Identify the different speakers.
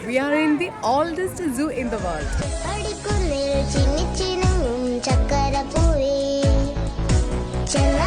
Speaker 1: We are in the oldest zoo in the world.
Speaker 2: चल